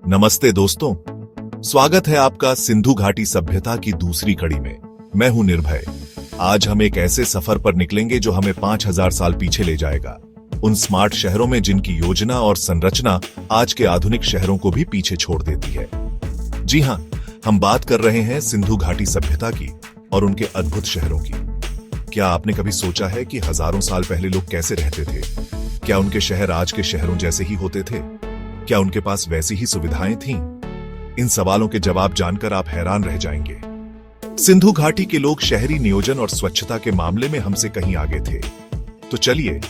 नमस्ते दोस्तों, स्वागत है आपका सिंधु घाटी सभ्यता की दूसरी कड़ी में। मैं हूं निर्भय। आज हम एक ऐसे सफर पर निकलेंगे जो हमें 5000 साल पीछे ले जाएगा, उन स्मार्ट शहरों में जिनकी योजना और संरचना आज के आधुनिक शहरों को भी पीछे छोड़ देती है। जी हां, हम बात कर रहे हैं सिंधु घाटी सभ्यता की और उनके अद्भुत शहरों की। क्या आपने कभी सोचा है कि हजारों साल पहले लोग कैसे रहते थे? क्या उनके शहर आज के शहरों जैसे ही होते थे? क्या उनके पास वैसी ही सुविधाएं थीं? इन सवालों के जवाब जानकर आप हैरान रह जाएंगे। सिंधु घाटी के लोग शहरी नियोजन और स्वच्छता के मामले में हमसे कहीं आगे थे। तो चलिए,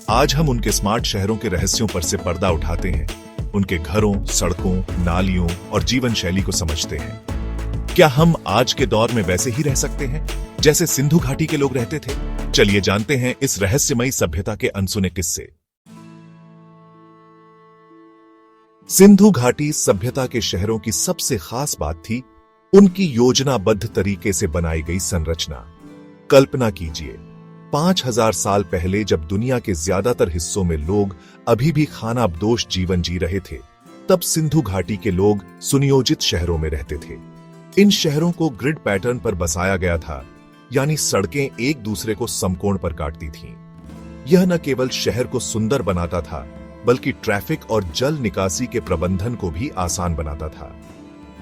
आज हम उनके स्मार्ट शहरों के रहस्यों पर से पर्दा उठाते हैं, उनके घरों, सड़कों, नालियों और जीवन शैली को समझते हैं। क्या हम आज के दौर में वैसे ही रह सकते हैं जैसे सिंधु घाटी के लोग रहते थे? चलिए जानते हैं इस रहस्यमयी सभ्यता के अनसुने किस्से। सिंधु घाटी सभ्यता के शहरों की सबसे खास बात थी उनकी योजनाबद्ध तरीके से बनाई गई संरचना। कल्पना कीजिए, 5000 साल पहले जब दुनिया के ज्यादातर हिस्सों में लोग अभी भी खानाबदोश जीवन जी रहे थे, तब सिंधु घाटी के लोग सुनियोजित शहरों में रहते थे। इन शहरों को ग्रिड पैटर्न पर बसाया गया था, यानी सड़कें एक दूसरे को समकोण पर काटती थीं। यह न केवल शहर को सुंदर बनाता था, बल्कि ट्रैफिक और जल निकासी के प्रबंधन को भी आसान बनाता था।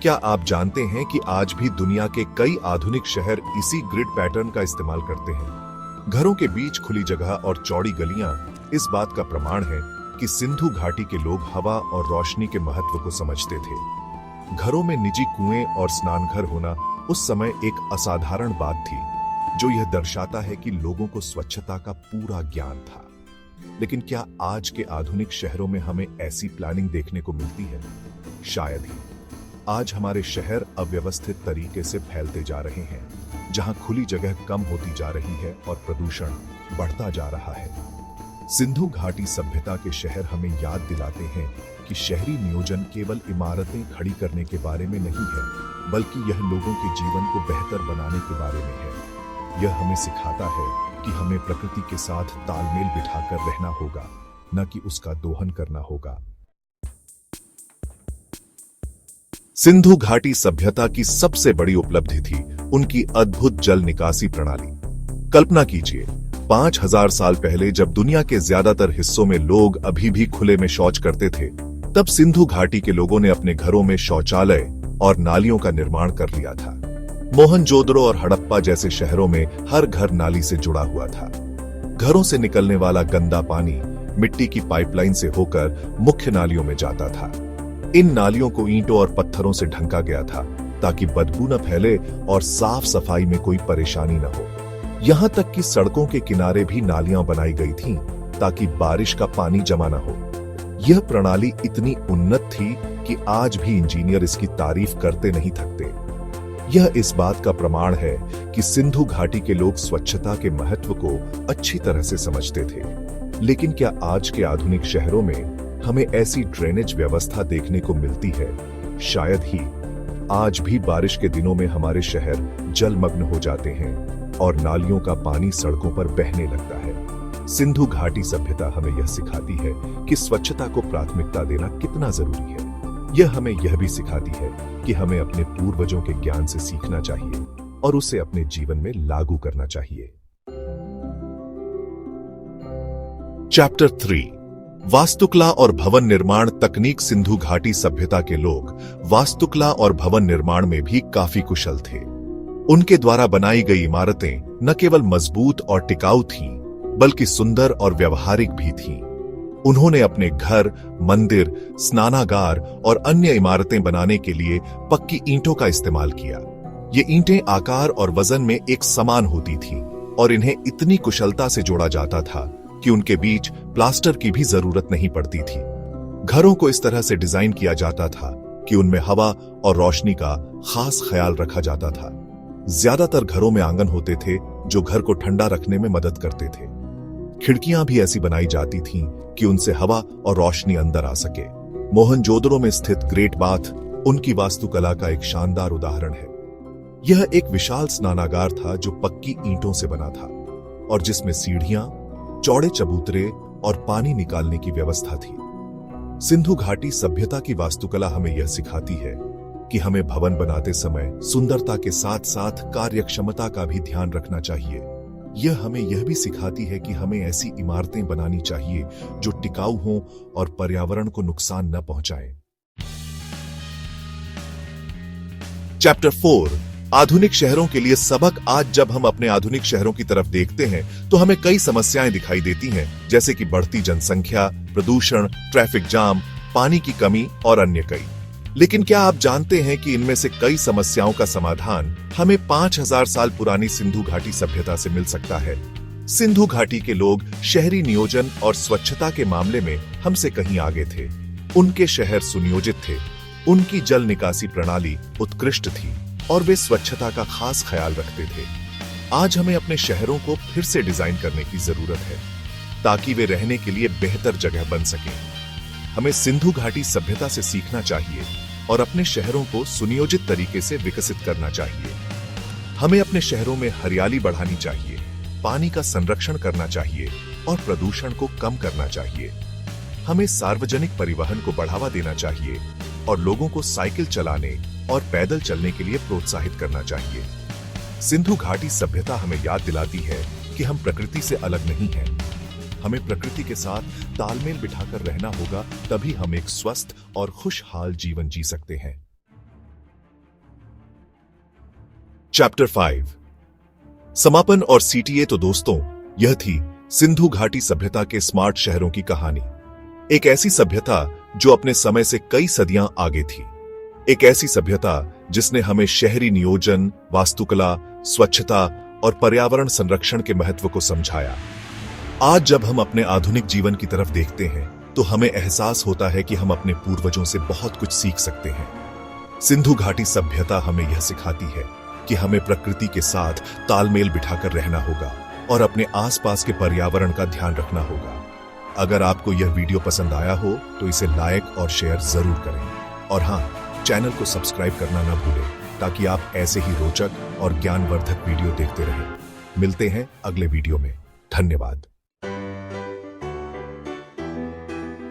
क्या आप जानते हैं कि आज भी दुनिया के कई आधुनिक शहर इसी ग्रिड पैटर्न का इस्तेमाल करते हैं? घरों के बीच खुली जगह और चौड़ी गलियां इस बात का प्रमाण है कि सिंधु घाटी के लोग हवा और रोशनी के महत्व को समझते थे। घरों में निजी कुएं और स्नानघर होना उस समय एक असाधारण बात थी, जो यह दर्शाता है कि लोगों को स्वच्छता का पूरा ज्ञान था। लेकिन क्या आज के आधुनिक शहरों में हमें ऐसी प्लानिंग देखने को मिलती है? शायद ही। आज हमारे शहर अव्यवस्थित तरीके से फैलते जा रहे हैं, जहां खुली जगह कम होती जा रही है और प्रदूषण बढ़ता जा रहा है। सिंधु घाटी सभ्यता के शहर हमें याद दिलाते हैं कि शहरी नियोजन केवल इमारतें खड़ी करने के बारे में नहीं है, बल्कि यह लोगों के जीवन को बेहतर बनाने के बारे में है। यह हमें सिखाता है कि हमें प्रकृति के साथ तालमेल बिठाकर रहना होगा, न कि उसका दोहन करना होगा। सिंधु घाटी सभ्यता की सबसे बड़ी उपलब्धि थी उनकी अद्भुत जल निकासी प्रणाली। कल्पना कीजिए, 5000 साल पहले जब दुनिया के ज्यादातर हिस्सों में लोग अभी भी खुले में शौच करते थे, तब सिंधु घाटी के लोगों ने अपने घरों में शौचालय और नालियों का निर्माण कर लिया था। मोहनजोदड़ो और हड़प्पा जैसे शहरों में हर घर नाली से जुड़ा हुआ था। घरों से निकलने वाला गंदा पानी मिट्टी की पाइपलाइन से होकर मुख्य नालियों में जाता था। इन नालियों को ईंटों और पत्थरों से ढंका गया था ताकि बदबू न फैले और साफ सफाई में कोई परेशानी न हो। यहां तक कि सड़कों के किनारे भी नालियां बनाई गई थीं ताकि बारिश का पानी जमा न हो। यह प्रणाली इतनी उन्नत थी कि आज भी इंजीनियर इसकी तारीफ करते नहीं थकते। यह इस बात का प्रमाण है कि सिंधु घाटी के लोग स्वच्छता के महत्व को अच्छी तरह से समझते थे। लेकिन क्या आज के आधुनिक शहरों में हमें ऐसी ड्रेनेज व्यवस्था देखने को मिलती है? शायद ही। आज भी बारिश के दिनों में हमारे शहर जलमग्न हो जाते हैं और नालियों का पानी सड़कों पर बहने लगता है। सिंधु घाटी सभ्यता हमें यह सिखाती है कि स्वच्छता को प्राथमिकता देना कितना जरूरी है। यह हमें यह भी सिखाती है कि हमें अपने पूर्वजों के ज्ञान से सीखना चाहिए और उसे अपने जीवन में लागू करना चाहिए। चैप्टर 3, वास्तुकला और भवन निर्माण तकनीक। सिंधु घाटी सभ्यता के लोग वास्तुकला और भवन निर्माण में भी काफी कुशल थे। उनके द्वारा बनाई गई इमारतें न केवल मजबूत और टिकाऊ थीं, बल्कि सुंदर और व्यवहारिक भी थीं। उन्होंने अपने घर, मंदिर, स्नानागार और अन्य इमारतें बनाने के लिए पक्की ईंटों का इस्तेमाल किया। ये ईंटें आकार और वजन में एक समान होती थीं और इन्हें इतनी कुशलता से जोड़ा जाता था कि उनके बीच प्लास्टर की भी जरूरत नहीं पड़ती थी। घरों को इस तरह से डिजाइन किया जाता था कि उनमें हवा और रोशनी का खास ख्याल रखा जाता था। ज्यादातर घरों में आंगन होते थे जो घर को ठंडा रखने में मदद करते थे। खिड़कियां भी ऐसी बनाई जाती थीं कि उनसे हवा और रोशनी अंदर आ सके। मोहनजोदड़ो में स्थित ग्रेट बाथ उनकी वास्तुकला का एक शानदार उदाहरण है। यह एक विशाल स्नानागार था जो पक्की ईंटों से बना था और जिसमें सीढ़ियां, चौड़े चबूतरे और पानी निकालने की व्यवस्था थी। सिंधु घाटी सभ्यता की वास्तुकला हमें यह सिखाती है कि हमें भवन बनाते समय सुंदरता के साथ साथ कार्यक्षमता का भी ध्यान रखना चाहिए। यह हमें यह भी सिखाती है कि हमें ऐसी इमारतें बनानी चाहिए जो टिकाऊ हों और पर्यावरण को नुकसान न पहुंचाएं। चैप्टर 4 आधुनिक शहरों के लिए सबक। आज जब हम अपने आधुनिक शहरों की तरफ देखते हैं तो हमें कई समस्याएं दिखाई देती हैं, जैसे कि बढ़ती जनसंख्या, प्रदूषण, ट्रैफिक जाम, पानी की कमी और अन्य कई। लेकिन क्या आप जानते हैं कि इनमें से कई समस्याओं का समाधान हमें 5000 साल पुरानी सिंधु घाटी सभ्यता से मिल सकता है। सिंधु घाटी के लोग शहरी नियोजन और स्वच्छता के मामले में हमसे कहीं आगे थे। उनके शहर सुनियोजित थे, उनकी जल निकासी प्रणाली उत्कृष्ट थी और वे स्वच्छता का खास ख्याल रखते थे। आज हमें अपने शहरों को फिर से डिजाइन करने की जरूरत है ताकि वे रहने के लिए बेहतर जगह बन सकें। हमें सिंधु घाटी सभ्यता से सीखना चाहिए और अपने शहरों को सुनियोजित तरीके से विकसित करना चाहिए। हमें अपने शहरों में हरियाली बढ़ानी चाहिए, पानी का संरक्षण करना चाहिए और प्रदूषण को कम करना चाहिए। हमें सार्वजनिक परिवहन को बढ़ावा देना चाहिए और लोगों को साइकिल चलाने और पैदल चलने के लिए प्रोत्साहित करना चाहिए। सिंधु घाटी सभ्यता हमें याद दिलाती है कि हम प्रकृति से अलग नहीं हैं। हमें प्रकृति के साथ तालमेल बिठाकर रहना होगा, तभी हम एक स्वस्थ और खुशहाल जीवन जी सकते हैं। चैप्टर 5 समापन और सीटीए। तो दोस्तों, यह थी सिंधु घाटी सभ्यता के स्मार्ट शहरों की कहानी। एक ऐसी सभ्यता जो अपने समय से कई सदियां आगे थी। एक ऐसी सभ्यता जिसने हमें शहरी नियोजन, वास्तुकला, स्वच्छता और पर्यावरण संरक्षण के महत्व को समझाया। आज जब हम अपने आधुनिक जीवन की तरफ देखते हैं तो हमें एहसास होता है कि हम अपने पूर्वजों से बहुत कुछ सीख सकते हैं। सिंधु घाटी सभ्यता हमें यह सिखाती है कि हमें प्रकृति के साथ तालमेल बिठाकर रहना होगा और अपने आसपास के पर्यावरण का ध्यान रखना होगा। अगर आपको यह वीडियो पसंद आया हो तो इसे लाइक और शेयर जरूर करें और हाँ, चैनल को सब्सक्राइब करना ना भूलें ताकि आप ऐसे ही रोचक और ज्ञानवर्धक वीडियो देखते रहें। मिलते हैं अगले वीडियो में। धन्यवाद।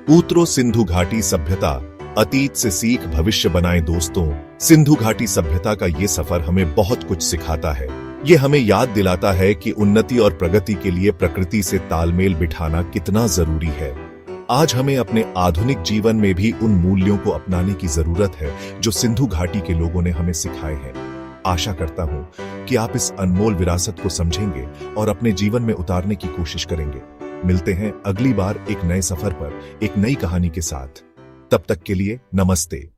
पूत्रो सिंधु घाटी सभ्यता, अतीत से सीख भविष्य बनाए। दोस्तों, सिंधु घाटी सभ्यता का ये सफर हमें बहुत कुछ सिखाता है। ये हमें याद दिलाता है कि उन्नति और प्रगति के लिए प्रकृति से तालमेल बिठाना कितना जरूरी है। आज हमें अपने आधुनिक जीवन में भी उन मूल्यों को अपनाने की जरूरत है जो सिंधु घाटी के लोगों ने हमें सिखाए हैं। आशा करता हूं कि आप इस अनमोल विरासत को समझेंगे और अपने जीवन में उतारने की कोशिश करेंगे। मिलते हैं अगली बार एक नए सफर पर, एक नई कहानी के साथ। तब तक के लिए नमस्ते।